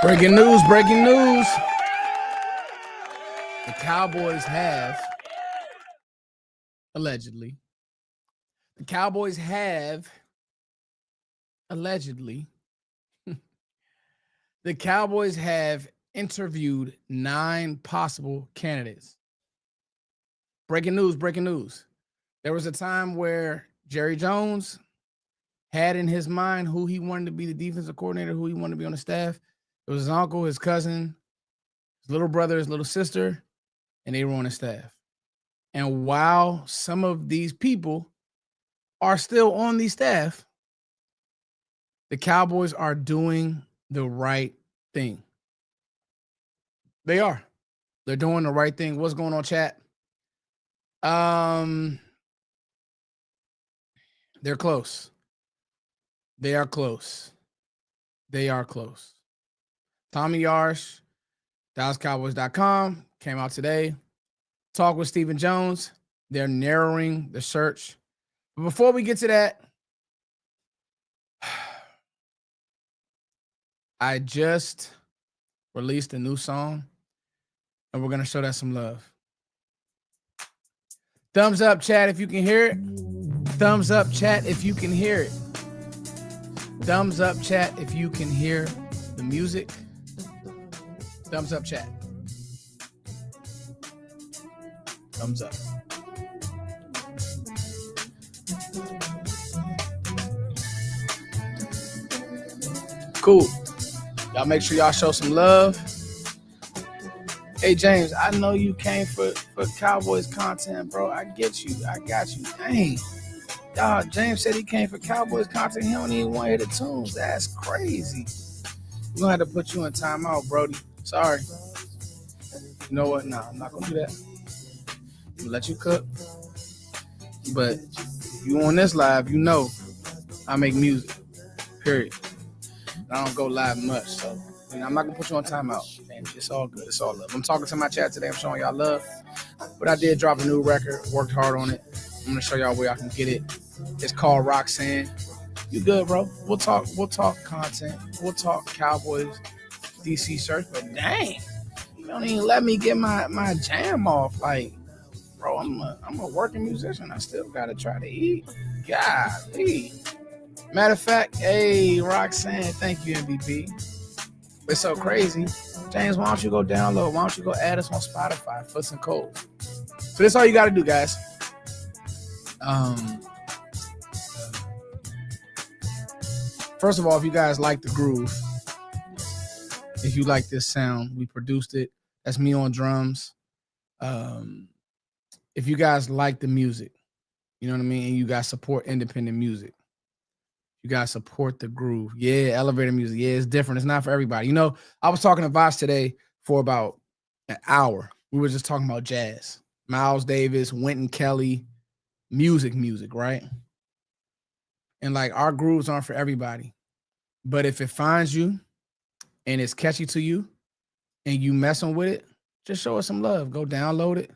Breaking news, breaking news. The Cowboys have, allegedly, the Cowboys have, allegedly, the Cowboys have interviewed 9 possible candidates. Breaking news, breaking news. There was a time where Jerry Jones had in his mind who he wanted to be the defensive coordinator, who he wanted to be on the staff. It was his uncle, his cousin, his little brother, his little sister, and they were on the staff. And while some of these people are still on the staff, the Cowboys are doing the right thing. They are. They're doing the right thing. What's going on, chat? They're close. They are close. They are close. Tommy Yarsh, DallasCowboys.com, came out today. Talk with Stephen Jones. They're narrowing the search. But before we get to that, I just released a new song, and we're going to show that some love. Thumbs up, chat, if you can hear it. Thumbs up, chat, if you can hear it. Thumbs up, chat, if you can hear the music. Thumbs up, chat. Thumbs up. Cool. Y'all make sure y'all show some love. Hey, James, I know you came for Cowboys content, bro. I get you. I got you. Dang. Dog, James said he came for Cowboys content. He don't even want to hear the tunes. That's crazy. We're going to have to put you in timeout, Brody. Sorry. You know what? Nah, I'm not going to do that. I'm going to let you cook. But if you on this live, you know I make music. Period. I don't go live much, so I'm not going to put you on timeout. Man, it's all good. It's all love. I'm talking to my chat today. I'm showing y'all love. But I did drop a new record. Worked hard on it. I'm going to show y'all where I can get it. It's called Roxanne. You good, bro? We'll talk content. We'll talk Cowboys DC search. But dang, you don't even let me get my jam off. Like, bro, I'm a working musician. I still gotta try to eat. Golly. Matter of fact, hey, Roxanne, thank you, MVP. It's so crazy. James, why don't you go download? Why don't you go add us on Spotify, Foots and Coles? So that's all you gotta do, guys. First of all, if you guys like the groove, if you like this sound, we produced it. That's me on drums. If you guys like the music, you know what I mean, and you guys support independent music, you guys support the groove. Yeah, elevator music. Yeah, it's different. It's not for everybody. You know, I was talking to Voss today for about an hour. We were just talking about jazz. Miles Davis, Wynton Kelly, music, right? And like our grooves aren't for everybody. But if it finds you and it's catchy to you and you messing with it, just show us some love. Go download it.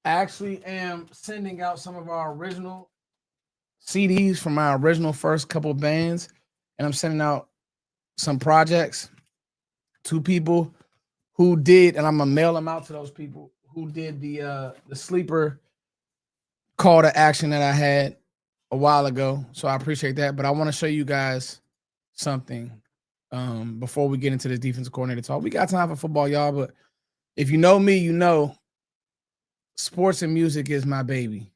I actually am sending out some of our original CDs from my original first couple bands. And I'm sending out some projects to people who did, and I'm going to mail them out to those people who did the sleeper call to action that I had a while ago. So I appreciate that. But I want to show you guys something before we get into this defensive coordinator talk. We got time for football, y'all, but if you know me, you know sports and music is my baby.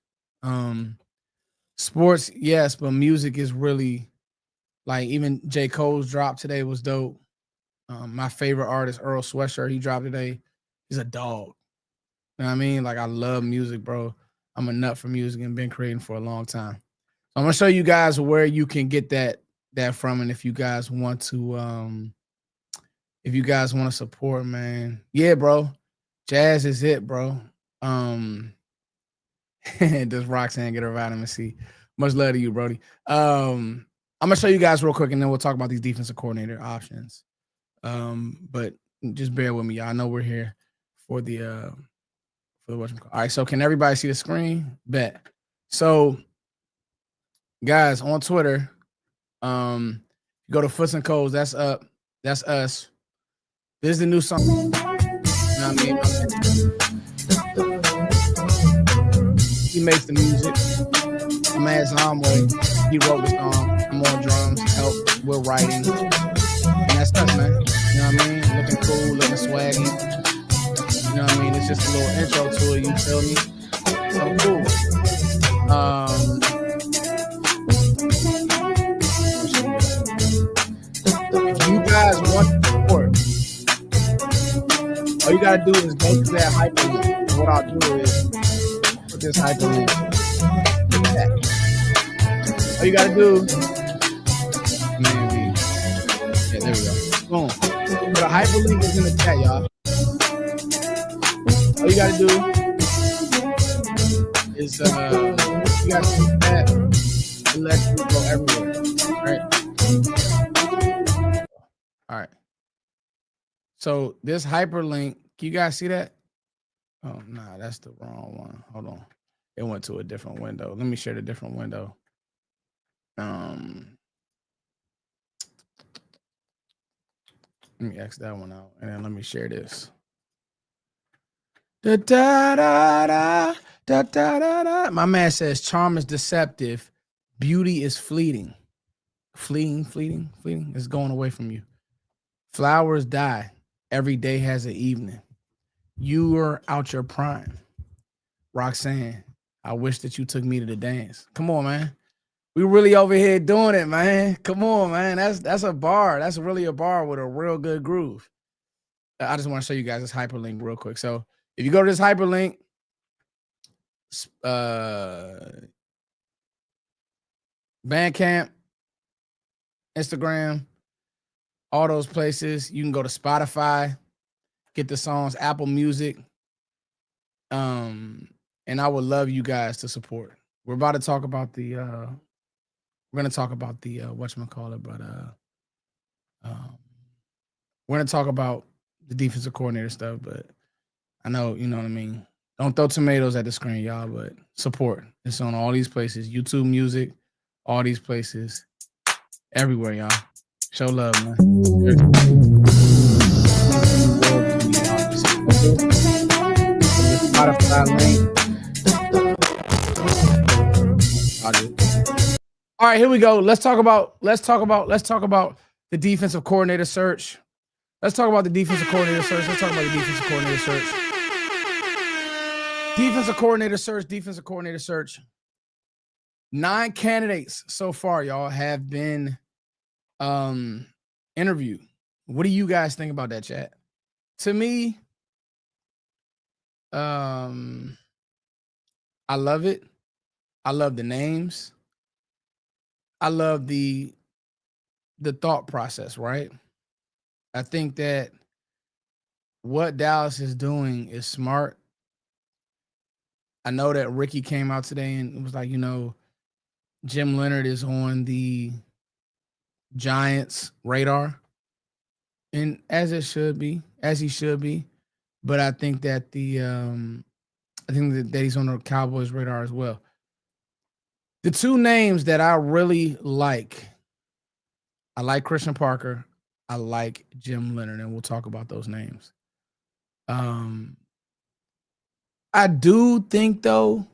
Sports, yes, but music is really, like, even J. Cole's drop today was dope. My favorite artist, Earl Sweatshirt, he dropped today. He's a dog. You know what I mean? Like, I love music, bro. I'm a nut for music and been creating for a long time. So I'm gonna show you guys where you can get that from, and if you guys want to support, man. Yeah, bro. Jazz is it, bro. Does Roxanne get her vitamin C? Much love to you, Brody. I'm gonna show you guys real quick, and then we'll talk about these defensive coordinator options. But just bear with me, y'all. I know we're here for the whatchamacallit. All right, so can everybody see the screen? Bet. So, guys, on Twitter, go to Foots and Coles. That's up. That's us. This is the new song. You know what I mean? He makes the music. My man Zomway, he wrote the song. I'm on drums, help with writing. And that's us, man. You know what I mean? Looking cool, looking swaggy. You know what I mean? It's just a little intro to it, you feel me? So cool. If you guys want to support, all you gotta do is go to that hyperlink. And what I'll do is put this hyperlink in the chat. All you gotta do, maybe, yeah, there we go. Boom. So the hyperlink is in the chat, y'all. All you gotta do is you gotta click that and let you go everywhere. All right. So this hyperlink, you guys see that? Oh, nah, that's the wrong one. Hold on. It went to a different window. Let me share the different window. Let me X that one out, and then let me share this. Da, da, da, da, da, da, da, da. My man says, charm is deceptive. Beauty is fleeting. Fleeting. It's going away from you. Flowers die. Every day has an evening. You are out your prime. Roxanne, I wish that you took me to the dance. Come on, man. We really over here doing it, man. Come on, man. That's a bar. That's really a bar with a real good groove. I just want to show you guys this hyperlink real quick. So if you go to this hyperlink, Bandcamp, Instagram, all those places. You can go to Spotify, get the songs, Apple Music. And I would love you guys to support. We're about to talk about the we're gonna talk about the whatchamacallit, but we're gonna talk about the defensive coordinator stuff, but I know, you know what I mean. Don't throw tomatoes at the screen, y'all, but support. It's on all these places, YouTube Music, all these places, everywhere, y'all. Show love, man. Spotify link. All right, here we go. Let's talk about the defensive coordinator search. Let's talk about the defensive coordinator search. Defensive coordinator search. 9 candidates so far, y'all, have been interviewed. What do you guys think about that, chat? To me, I love it. I love the names. I love the thought process, right? I think that what Dallas is doing is smart. I know that Ricky came out today and was like, you know, Jim Leonard is on the Giants' radar, and as he should be. But I think that that he's on the Cowboys' radar as well. The two names that I really like, I like Christian Parker. I like Jim Leonard, and we'll talk about those names. I do think, though,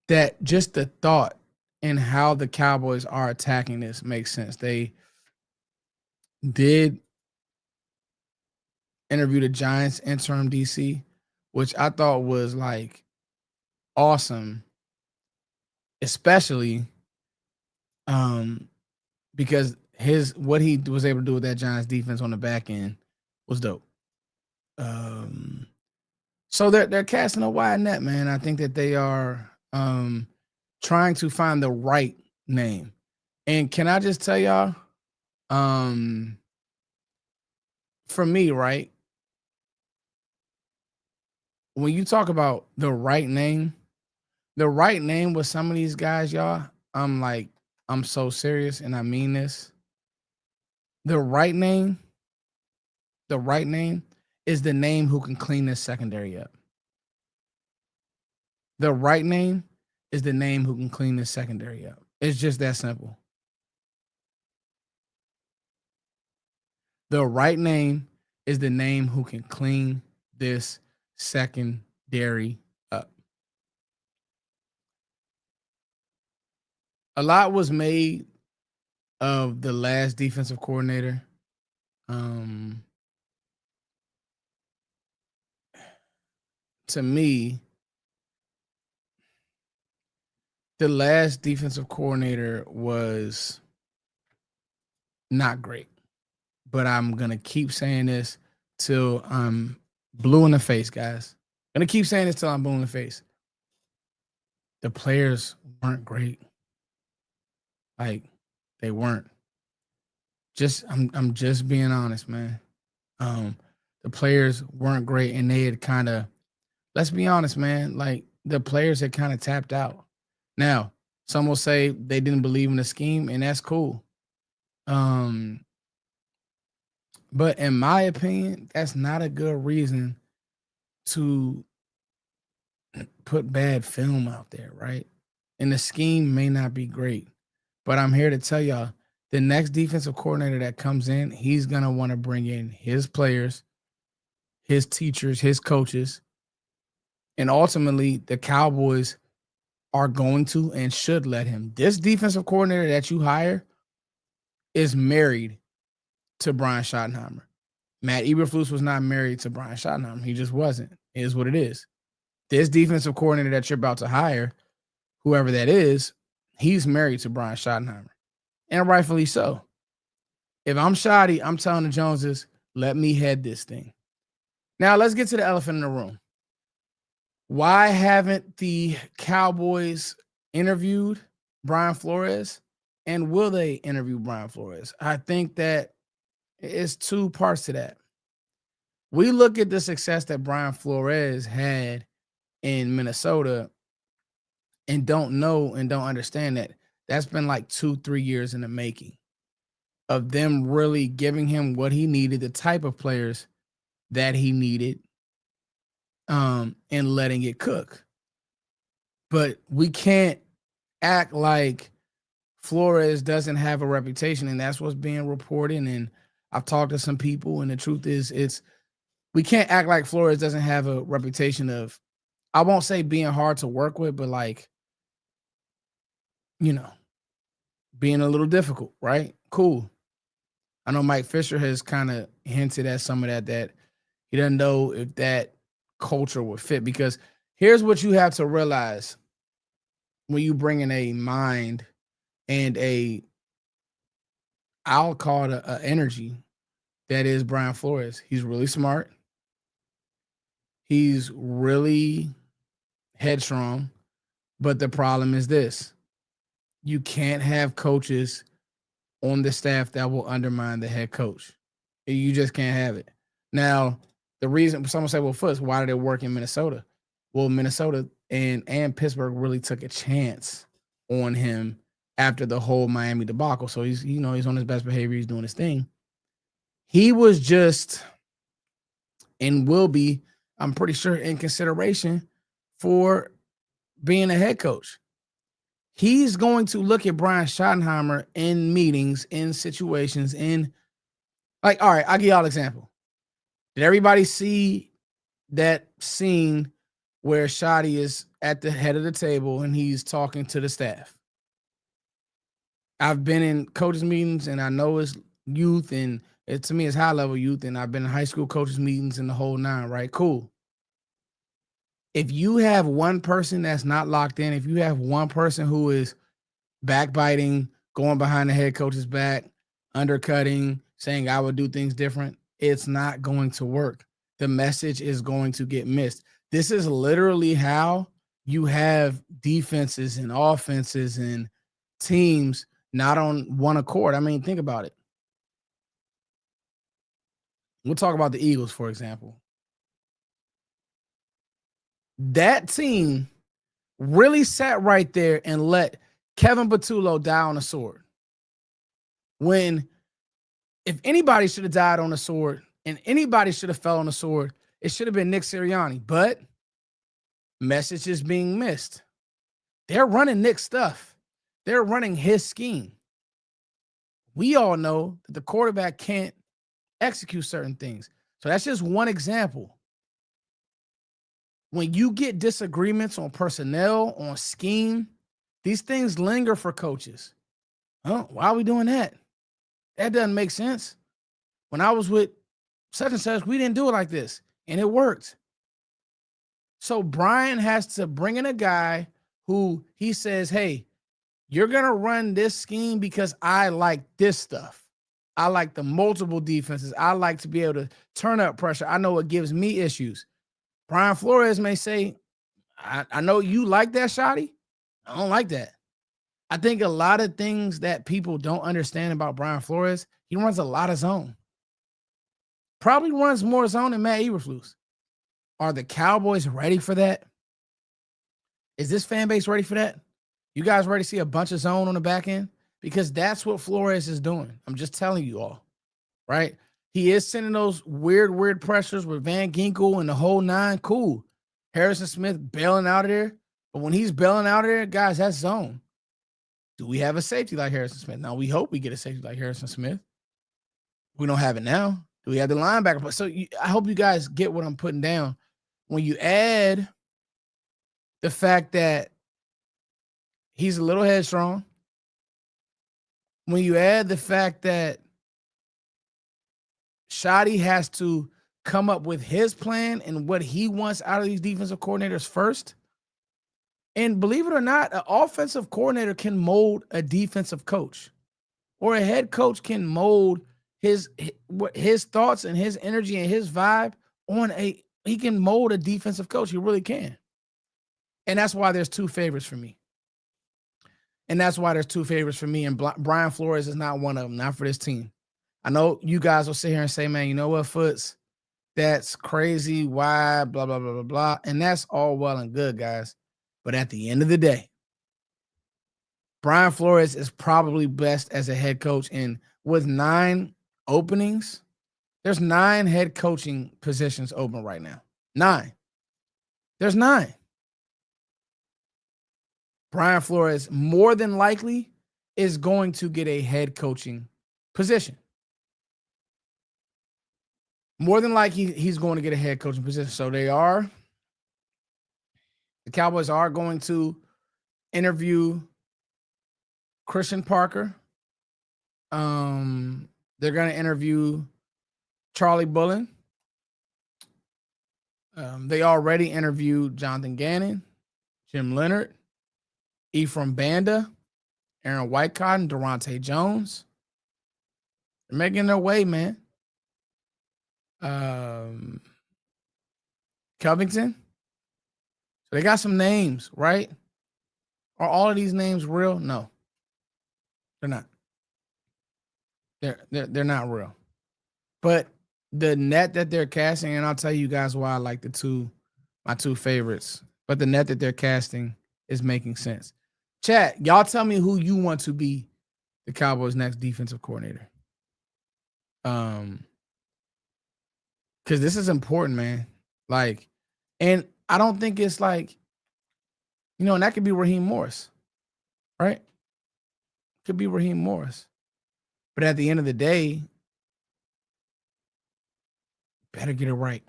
that just the thought and how the Cowboys are attacking this makes sense. They did interview the Giants interim DC, which I thought was like awesome, especially because what he was able to do with that Giants defense on the back end was dope. So they're casting a wide net, man. I think that they are trying to find the right name. And can I just tell y'all, for me, right, when you talk about the right name with some of these guys, y'all, I'm so serious, and I mean this. The right name is the name who can clean this secondary up. The right name is the name who can clean this secondary up. It's just that simple. The right name is the name who can clean this secondary up. A lot was made of the last defensive coordinator. Um, to me, the last defensive coordinator was not great. But I'm gonna keep saying this till I'm blue in the face, guys. I'm gonna keep saying this till I'm blue in the face. The players weren't great. Like they weren't. I'm just being honest, man. Um, the players weren't great, and they had kind of, let's be honest, man. Like the players had kind of tapped out. Now, some will say they didn't believe in the scheme, and that's cool. Um, but in my opinion, that's not a good reason to put bad film out there, right? And the scheme may not be great, but I'm here to tell y'all the next defensive coordinator that comes in, he's going to want to bring in his players, his teachers, his coaches, and ultimately the Cowboys are going to and should let him. This defensive coordinator that you hire is married to Brian Schottenheimer. Matt Eberflus was not married to Brian Schottenheimer. He just wasn't. It is what it is. This defensive coordinator that you're about to hire, whoever that is, he's married to Brian Schottenheimer. And rightfully so. If I'm Shoddy, I'm telling the Joneses, let me head this thing. Now, let's get to the elephant in the room. Why haven't the Cowboys interviewed Brian Flores? And will they interview Brian Flores? I think that it's two parts to that. We look at the success that Brian Flores had in Minnesota and don't know and don't understand that that's been like 2-3 years in the making of them really giving him what he needed, the type of players that he needed, and letting it cook. But we can't act like Flores doesn't have a reputation, and that's what's being reported. And I've talked to some people, and the truth is we can't act like Flores doesn't have a reputation of, I won't say being hard to work with, but like, being a little difficult, right? Cool. I know Mike Fisher has kind of hinted at some of that he doesn't know if that culture would fit, because here's what you have to realize when you bring in a mind and I'll call it a energy that is Brian Flores. He's really smart. He's really headstrong. But the problem is this: you can't have coaches on the staff that will undermine the head coach. You just can't have it. Now, the reason someone say, well, first, why did it work in Minnesota? Well, Minnesota and Pittsburgh really took a chance on him after the whole Miami debacle. So he's on his best behavior. He's doing his thing. He was just and will be, I'm pretty sure, in consideration for being a head coach. He's going to look at Brian Schottenheimer in meetings, in situations, all right, I'll give y'all an example. Did everybody see that scene where Shotty is at the head of the table and he's talking to the staff? I've been in coaches meetings and I know it's youth and to me it's high level youth, and I've been in high school coaches meetings and the whole nine, right? Cool. If you have one person that's not locked in, if you have one person who is backbiting, going behind the head coach's back, undercutting, saying I would do things different, it's not going to work. The message is going to get missed. This is literally how you have defenses and offenses and teams not on one accord. I mean, think about it. We'll talk about the Eagles, for example. That team really sat right there and let Kevin Patullo die on a sword. When if anybody should have died on a sword and anybody should have fell on a sword, it should have been Nick Sirianni. But message is being missed. They're running Nick's stuff. They're running his scheme. We all know that the quarterback can't execute certain things. So that's just one example. When you get disagreements on personnel, on scheme, these things linger for coaches. Oh, why are we doing that? That doesn't make sense. When I was with such and such, we didn't do it like this, and it worked. So Brian has to bring in a guy who he says, hey, you're going to run this scheme because I like this stuff. I like the multiple defenses. I like to be able to turn up pressure. I know it gives me issues. Brian Flores may say, I know you like that, Shotty. I don't like that. I think a lot of things that people don't understand about Brian Flores, he runs a lot of zone. Probably runs more zone than Matt Eberflus. Are the Cowboys ready for that? Is this fan base ready for that? You guys ready to see a bunch of zone on the back end? Because that's what Flores is doing. I'm just telling you all, right? He is sending those weird pressures with Van Ginkel and the whole nine. Cool. Harrison Smith bailing out of there. But when he's bailing out of there, guys, that's zone. Do we have a safety like Harrison Smith? Now, we hope we get a safety like Harrison Smith. We don't have it now. Do we have the linebacker? But so I hope you guys get what I'm putting down. When you add the fact that he's a little headstrong, when you add the fact that Shotty has to come up with his plan and what he wants out of these defensive coordinators first, and believe it or not, an offensive coordinator can mold a defensive coach, or a head coach can mold his thoughts and his energy and his vibe on he can mold a defensive coach. He really can. And that's why there's two favorites for me. And Brian Flores is not one of them, not for this team. I know you guys will sit here and say, man, you know what, Foots? That's crazy. Why? Blah, blah, blah, blah, blah. And that's all well and good, guys. But at the end of the day, Brian Flores is probably best as a head coach. And with 9 openings, there's 9 head coaching positions open right now. 9. There's 9. Brian Flores more than likely is going to get a head coaching position. More than likely, he's going to get a head coaching position. So the Cowboys are going to interview Christian Parker. They're going to interview Charlie Bullen. They already interviewed Jonathan Gannon, Jim Leonard, Ephraim Banda, Aaron Whitecotton, Durante Jones. They're making their way, man. Covington. So they got some names, right? Are all of these names real? No, they're not. They're not real. But the net that they're casting, and I'll tell you guys why I like my two favorites. But the net that they're casting is making sense. Chat, y'all tell me who you want to be the Cowboys' next defensive coordinator. Because this is important, man. Like, and I don't think it's like, and that could be Raheem Morris, right? Could be Raheem Morris. But at the end of the day, better get it right.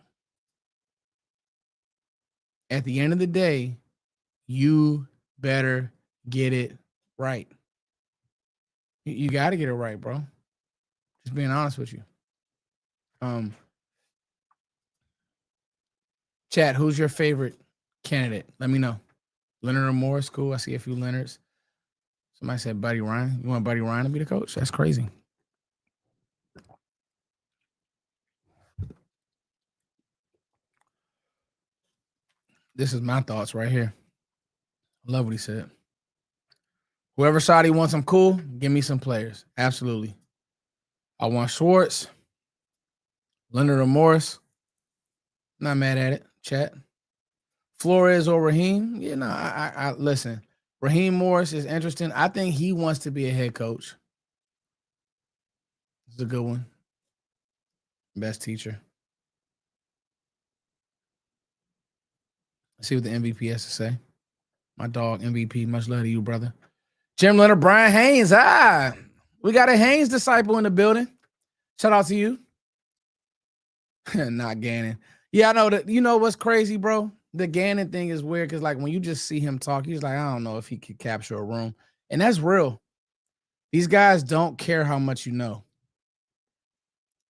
At the end of the day, you better get it right. You got to get it right, bro. Just being honest with you. Chat, who's your favorite candidate? Let me know. Leonard or Morris, cool. I see a few Leonards. Somebody said Buddy Ryan. You want Buddy Ryan to be the coach? That's crazy. This is my thoughts right here. I love what he said. Whoever Shotty wants, I'm cool. Give me some players. Absolutely. I want Schwartz, Leonard or Morris. Not mad at it. Chat. Flores or Raheem? Yeah, no, I listen. Raheem Morris is interesting. I think he wants to be a head coach. It's a good one. Best teacher. Let's see what the MVP has to say. My dog, MVP. Much love to you, brother. Jim Leonard, Brian Haynes. We got a Haynes disciple in the building. Shout out to you. Not Gannon. Yeah, I know that. You know what's crazy, bro? The Gannon thing is weird because, like, when you just see him talk, he's like, I don't know if he could capture a room. And that's real. These guys don't care how much you know.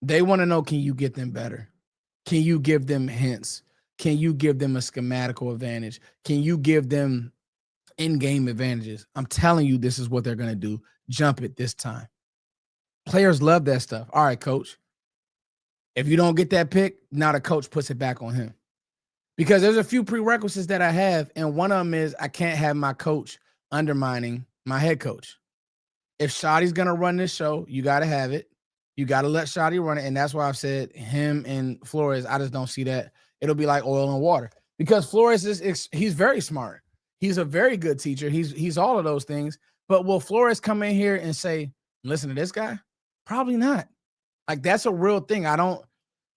They want to know, can you get them better? Can you give them hints? Can you give them a schematical advantage? Can you give them in-game advantages? I'm telling you, this is what they're going to do. Jump it this time. Players love that stuff. All right, coach. If you don't get that pick, now the coach puts it back on him. Because there's a few prerequisites that I have, and one of them is I can't have my coach undermining my head coach. If Shotty's going to run this show, you got to have it. You got to let Shotty run it, and that's why I've said him and Flores, I just don't see that. It'll be like oil and water. Because Flores he's very smart. He's a very good teacher. He's all of those things. But will Flores come in here and say, listen to this guy? Probably not. Like, that's a real thing.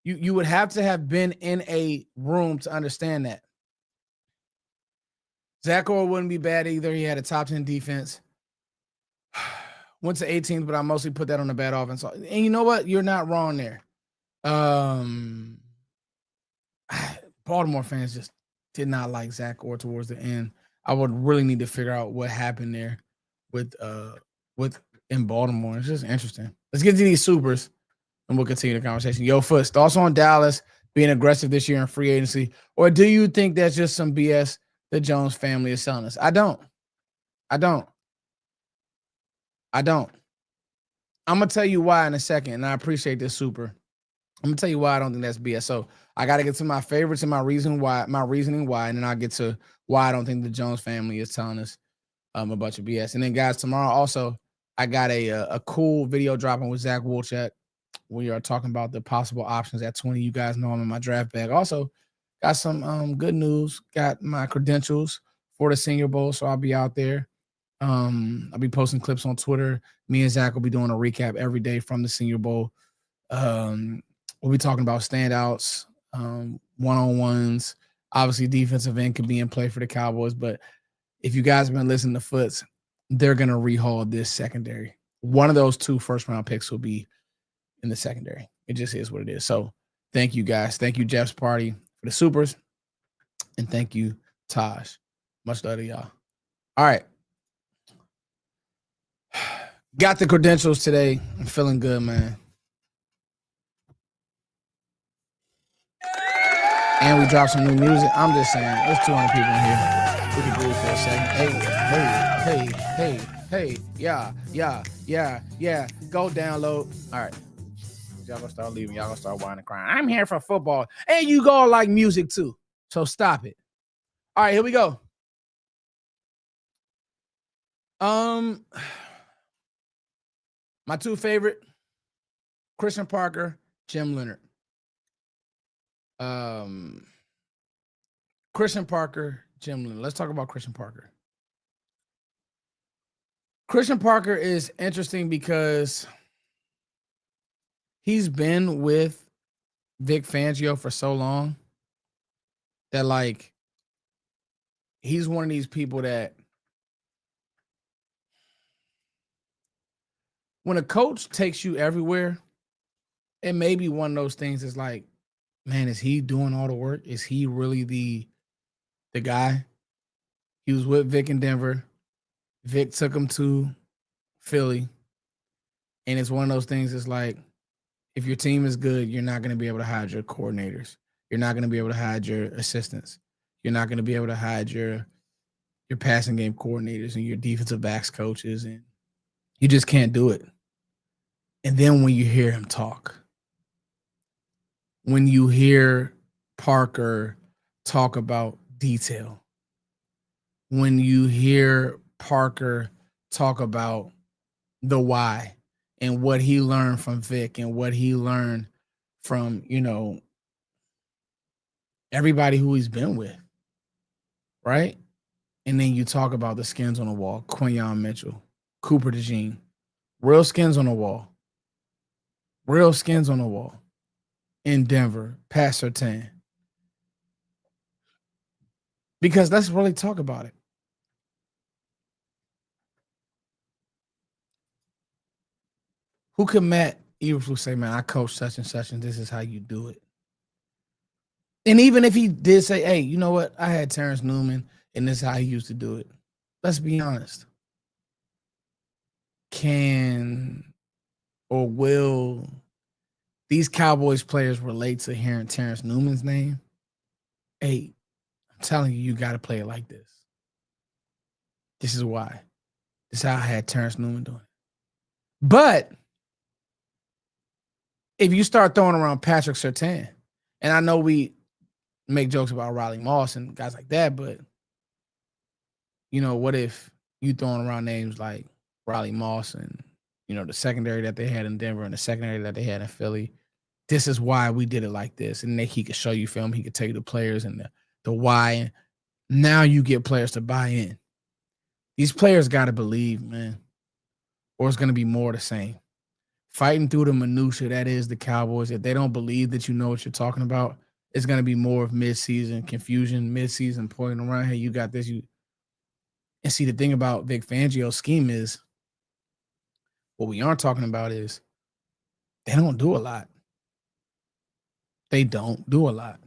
You would have to have been in a room to understand that. Zach Orr wouldn't be bad either. He had a top 10 defense. Went to 18th, but I mostly put that on the bad offense. And you know what? You're not wrong there. Baltimore fans just did not like Zach Orr towards the end. I would really need to figure out what happened there with in Baltimore. It's just interesting. Let's get to these supers, and we'll continue the conversation. Yo, Foots, thoughts on Dallas being aggressive this year in free agency, or do you think that's just some BS the Jones family is selling us? I don't. I'm going to tell you why in a second, and I appreciate this super. I'm going to tell you why I don't think that's BS. So I got to get to my favorites and my reasoning why, and then I'll get to why I don't think the Jones family is telling us a bunch of BS. And then, guys, tomorrow also, I got a cool video dropping with Zach Wolchek. We are talking about the possible options at 20. You guys know I'm in my draft bag. Also, got some good news. Got my credentials for the Senior Bowl, so I'll be out there. I'll be posting clips on Twitter. Me and Zach will be doing a recap every day from the Senior Bowl. We'll be talking about standouts, one-on-ones. Obviously, defensive end could be in play for the Cowboys, but if you guys have been listening to Foots, they're going to rehaul this secondary. One of those 2 first-round picks will be in the secondary. It just is what it is. So thank you, guys. Thank you, Jeff's Party, for the supers, and thank you, Taj. Much love to y'all. All right. Got the credentials today. I'm feeling good, man. And we dropped some new music. I'm just saying, there's 200 people in here. We can breathe for a second. Hey. Yeah. Go download. All right. Y'all gonna start leaving. Y'all gonna start whining and crying. I'm here for football. And you gonna like music too. So stop it. All right, here we go. My 2 favorite, Christian Parker, Jim Leonard. Christian Parker, Jim Leonard. Let's talk about Christian Parker. Christian Parker is interesting because he's been with Vic Fangio for so long that, like, he's one of these people that when a coach takes you everywhere, it may be one of those things that's like, man, is he doing all the work? Is he really the guy? He was with Vic in Denver. Vic took him to Philly. And it's one of those things that's like, if your team is good, you're not going to be able to hide your coordinators. You're not going to be able to hide your assistants. You're not going to be able to hide your passing game coordinators and your defensive backs coaches. And you just can't do it. And then when you hear him talk, when you hear Parker talk about detail, when you hear Parker talk about the why and what he learned from Vic and what he learned from, everybody who he's been with, right? And then you talk about the skins on the wall, Quinyon Mitchell, Cooper DeJean, real skins on the wall. Real skins on the wall. In Denver, Pat Surtain. Because let's really talk about it. Who can Matt Eberflus say, man, I coach such and such, and this is how you do it? And even if he did say, hey, you know what? I had Terrence Newman and this is how he used to do it. Let's be honest. Can or will these Cowboys players relate to hearing Terrence Newman's name? Hey, I'm telling you, you got to play it like this. This is why. This is how I had Terrence Newman doing it. But if you start throwing around Patrick Surtain, and I know we make jokes about Riley Moss and guys like that, but what if you throwing around names like Riley Moss and the secondary that they had in Denver and the secondary that they had in Philly? This is why we did it like this, and then he could show you film. He could tell you the players and the why. And now you get players to buy in. These players got to believe, man, or it's going to be more the same. Fighting through the minutia that is the Cowboys. If they don't believe that you know what you're talking about, it's going to be more of mid-season confusion, mid-season pointing around. Hey, you got this. And see, the thing about Vic Fangio's scheme is, what we aren't talking about is they don't do a lot. They don't do a lot.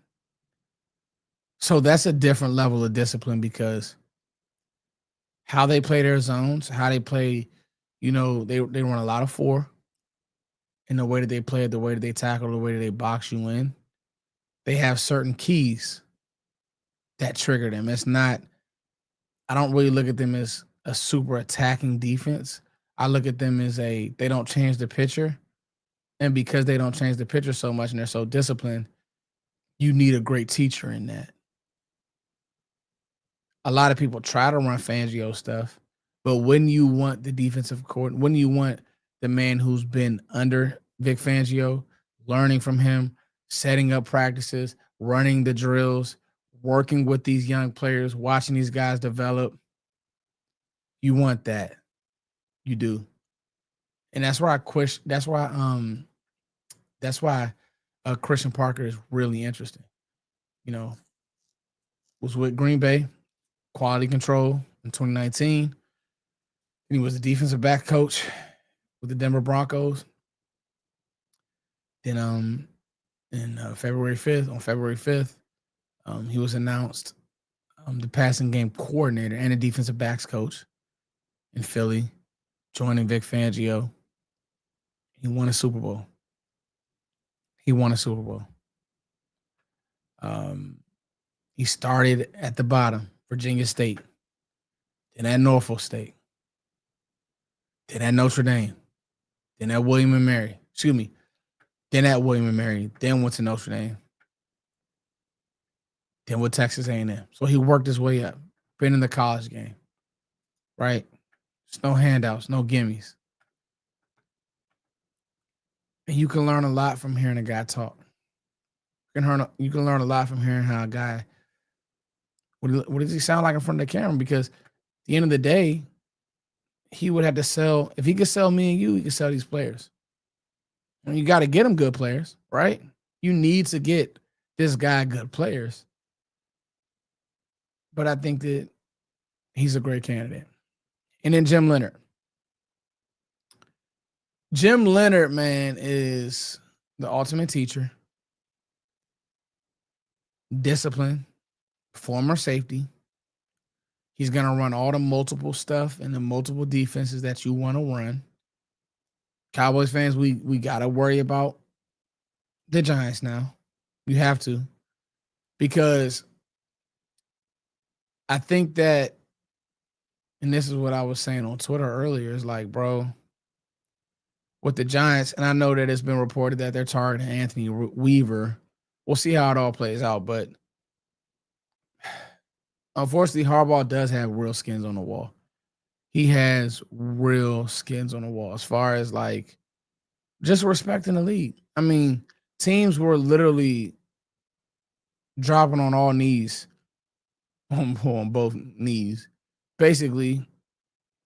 So that's a different level of discipline because how they play their zones, how they play, they run a lot of 4. And the way that they play it, the way that they tackle, the way that they box you in, they have certain keys that trigger them. It's not, I don't really look at them as a super attacking defense. I look at them as they don't change the picture. And because they don't change the picture so much and they're so disciplined, you need a great teacher in that. A lot of people try to run Fangio stuff, but when you want the defensive coordinator, when you want the man who's been under Vic Fangio, learning from him, setting up practices, running the drills, working with these young players, watching these guys develop, you want that. You do. And that's why Christian Parker is really interesting. Was with Green Bay, quality control in 2019. And he was the defensive back coach with the Denver Broncos. Then on February 5th, he was announced the passing game coordinator and the defensive backs coach in Philly, joining Vic Fangio. He won a Super Bowl. He started at the bottom, Virginia State, then at Norfolk State, then at Notre Dame, then at William and Mary. Then at William and Mary, then went to Notre Dame, then with Texas A&M. So he worked his way up, been in the college game, right? There's no handouts, no gimmies. And you can learn a lot from hearing a guy talk. You can learn a lot from hearing how a guy, what does he sound like in front of the camera? Because at the end of the day, he would have to sell, if he could sell me and you, he could sell these players. And you got to get him good players, right? You need to get this guy good players. But I think that he's a great candidate. And then Jim Leonhard. Jim Leonhard, man, is the ultimate teacher. Discipline, former safety. He's going to run all the multiple stuff and the multiple defenses that you want to run. Cowboys fans, we got to worry about the Giants now. You have to. Because I think that, and this is what I was saying on Twitter earlier, is like, bro, with the Giants, and I know that it's been reported that they're targeting Anthony Weaver. We'll see how it all plays out, but unfortunately, Harbaugh does have real skins on the wall. He has real skins on the wall as far as like just respecting the league. I mean, teams were literally dropping on all knees, on both knees, basically,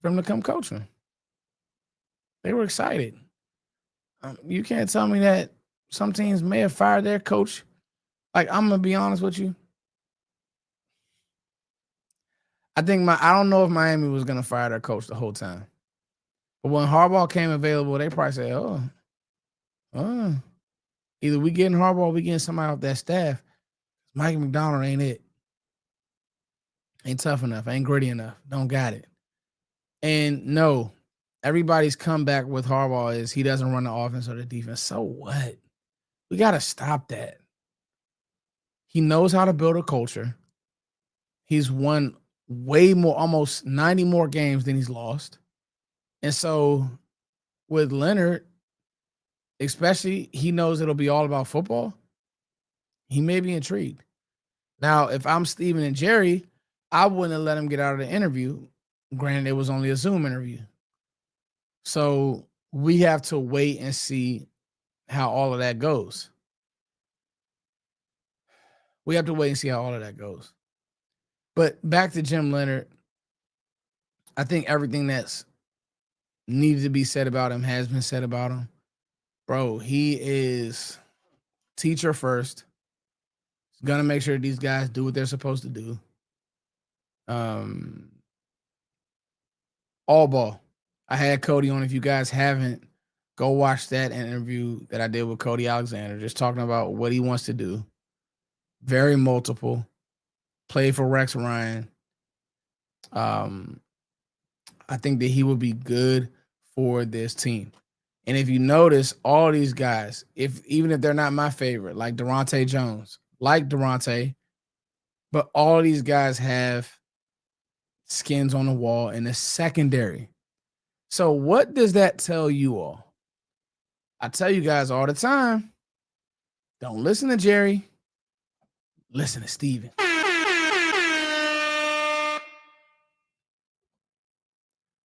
for him to come coach them. They were excited. You can't tell me that some teams may have fired their coach. Like, I'm gonna be honest with you. I don't know if Miami was gonna fire their coach the whole time. But when Harbaugh came available, they probably said, either we getting Harbaugh or we getting somebody off that staff. Mike McDonald ain't it. Ain't tough enough. Ain't gritty enough. Don't got it. And no, everybody's comeback with Harbaugh is he doesn't run the offense or the defense. So what? We got to stop that. He knows how to build a culture. He's won way more, almost 90 more games than he's lost. And so with Leonard, especially, he knows it'll be all about football. He may be intrigued. Now, if I'm Steven and Jerry, I wouldn't have let him get out of the interview. Granted, it was only a Zoom interview. So we have to wait and see how all of that goes. We have to wait and see how all of that goes. But back to Jim Leonard, I think everything that's needed to be said about him has been said about him. Bro, he is teacher first. He's gonna make sure these guys do what they're supposed to do. All ball. I had Cody on. If you guys haven't, go watch that interview that I did with Cody Alexander, just talking about what he wants to do. Very multiple. Played for Rex Ryan. I think that he would be good for this team. And if you notice, all these guys, even if they're not my favorite, like Durante Jones, but all these guys have skins on the wall in the secondary. So what does that tell you all? I tell you guys all the time, don't listen to Jerry. Listen to Steven.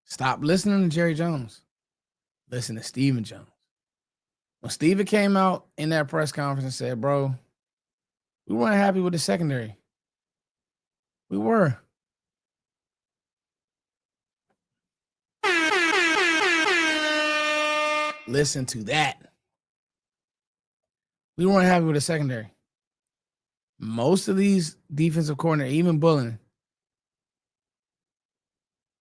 Stop listening to Jerry Jones. Listen to Steven Jones. When Steven came out in that press conference and said, bro, we weren't happy with the secondary. We were. Listen to that. We weren't happy with the secondary. Most of these defensive coordinators, even Bullen,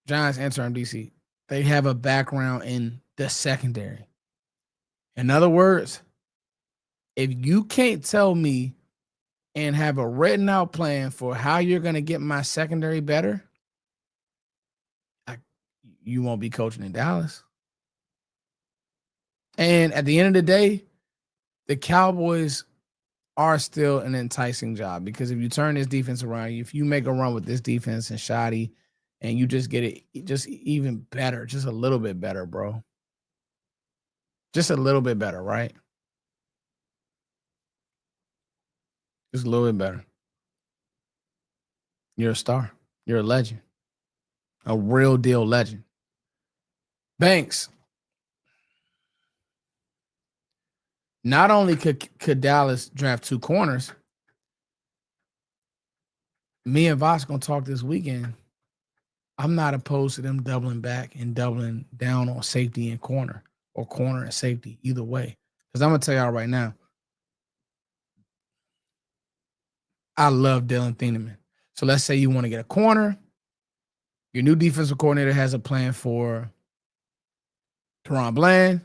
Giants interim DC, they have a background in the secondary. In other words, if you can't tell me and have a written out plan for how you're going to get my secondary better, you won't be coaching in Dallas. And at the end of the day, the Cowboys are still an enticing job because if you turn this defense around, if you make a run with this defense and Shoddy, and you just get it just even better, just a little bit better, bro. Just a little bit better, right? Just a little bit better. You're a star. You're a legend. A real deal legend. Banks. Not only could Dallas draft 2 corners, me and Voss gonna talk this weekend. I'm not opposed to them doubling back and doubling down on safety and corner or corner and safety, either way. Because I'm gonna tell y'all right now, I love Dylan Thieneman. So let's say you want to get a corner. Your new defensive coordinator has a plan for Teron Bland,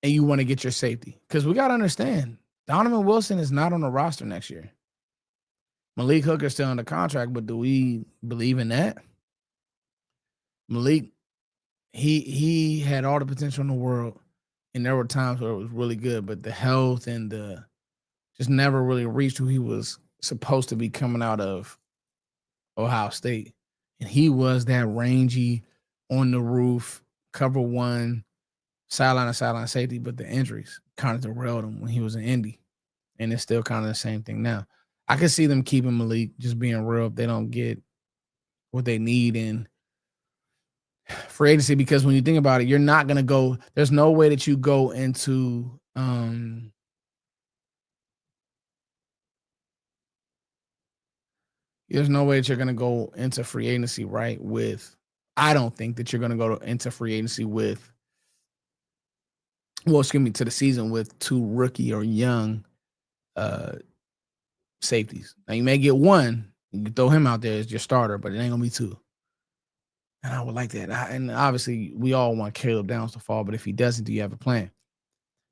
and you want to get your safety. Because we got to understand, Donovan Wilson is not on the roster next year. Malik Hooker's still under contract, but do we believe in that? Malik, he had all the potential in the world, and there were times where it was really good, but the health and the just never really reached who he was supposed to be coming out of Ohio State. And he was that rangy, on the roof, cover one, sideline to sideline safety, but the injuries kind of derailed him when he was in Indy. And it's still kind of the same thing now. I can see them keeping Malik, just being real, if they don't get what they need in free agency, because when you think about it, you're not going to go, there's no way that you go into there's no way that you're going to go into free agency, right, I don't think that you're going to go into free agency to the season with 2 rookie or young safeties. Now, you may get one, you can throw him out there as your starter, but it ain't going to be 2. And I would like that. And obviously, we all want Caleb Downs to fall, but if he doesn't, do you have a plan?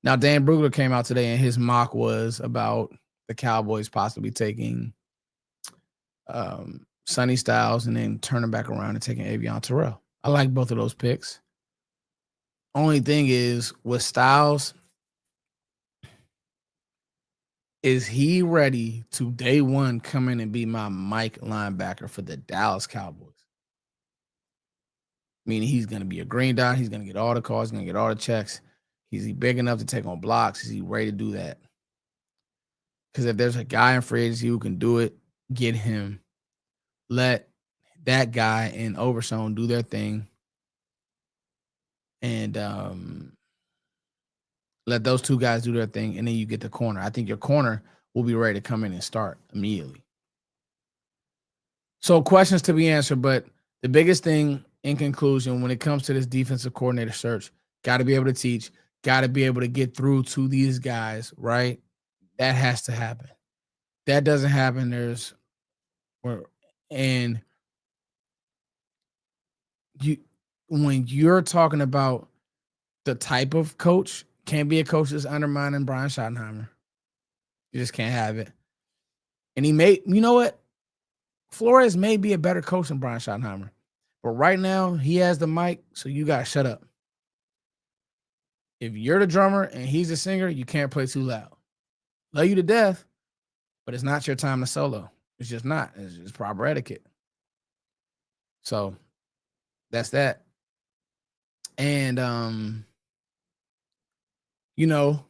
Now, Dan Brugler came out today, and his mock was about the Cowboys possibly taking Sonny Styles and then turning back around and taking Avion Terrell. I like both of those picks. Only thing is with Styles, is he ready to day one come in and be my Mike linebacker for the Dallas Cowboys? Meaning he's going to be a green dot. He's going to get all the calls. He's going to get all the checks. Is he big enough to take on blocks? Is he ready to do that? Because if there's a guy in free agency who can do it, get him. Let that guy in Overzone do their thing. And let those two guys do their thing. And then you get the corner. I think your corner will be ready to come in and start immediately. So questions to be answered. But the biggest thing in conclusion, when it comes to this defensive coordinator search, got to be able to teach, got to be able to get through to these guys, right? That has to happen. That doesn't happen. And when you're talking about the type of coach, can't be a coach that's undermining Brian Schottenheimer. You just can't have it. And you know what? Flores may be a better coach than Brian Schottenheimer. But right now, he has the mic, so you got to shut up. If you're the drummer and he's the singer, you can't play too loud. Love you to death, but it's not your time to solo. It's just not. It's just proper etiquette. So that's that. And you know,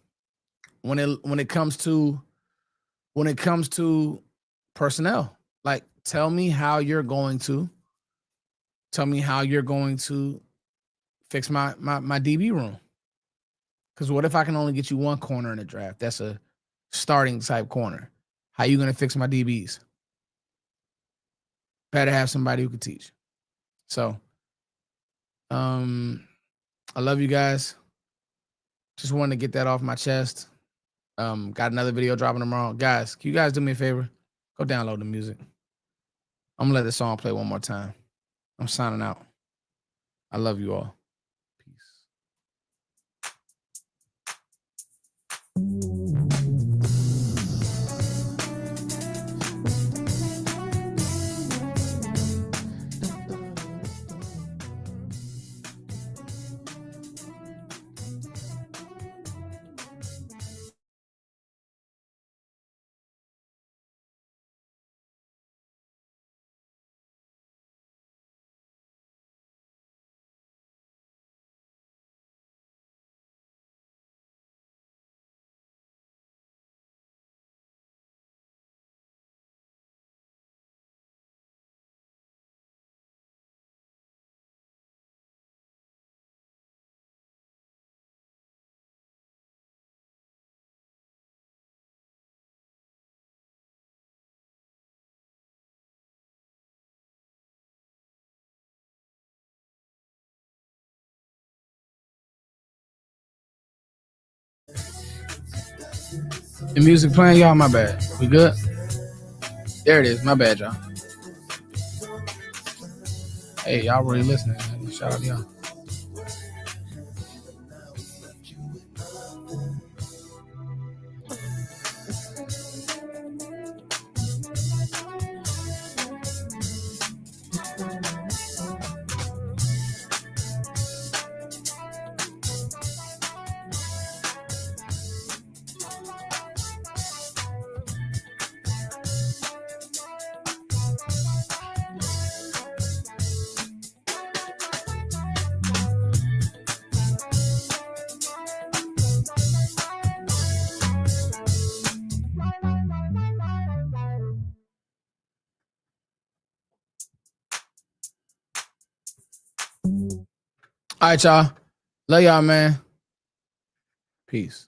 when it comes to personnel, like tell me how you're going to fix my DB room. Because what if I can only get you one corner in the draft? That's a starting type corner. How you going to fix my DBs? Better have somebody who can teach. So, I love you guys. Just wanted to get that off my chest. Got another video dropping tomorrow. Guys, can you guys do me a favor? Go download the music. I'm going to let the song play one more time. I'm signing out. I love you all. The music playing, y'all, my bad. We good? There it is. My bad, y'all. Hey, y'all really listening. Shout out to y'all. All right, y'all. Love y'all, man. Peace.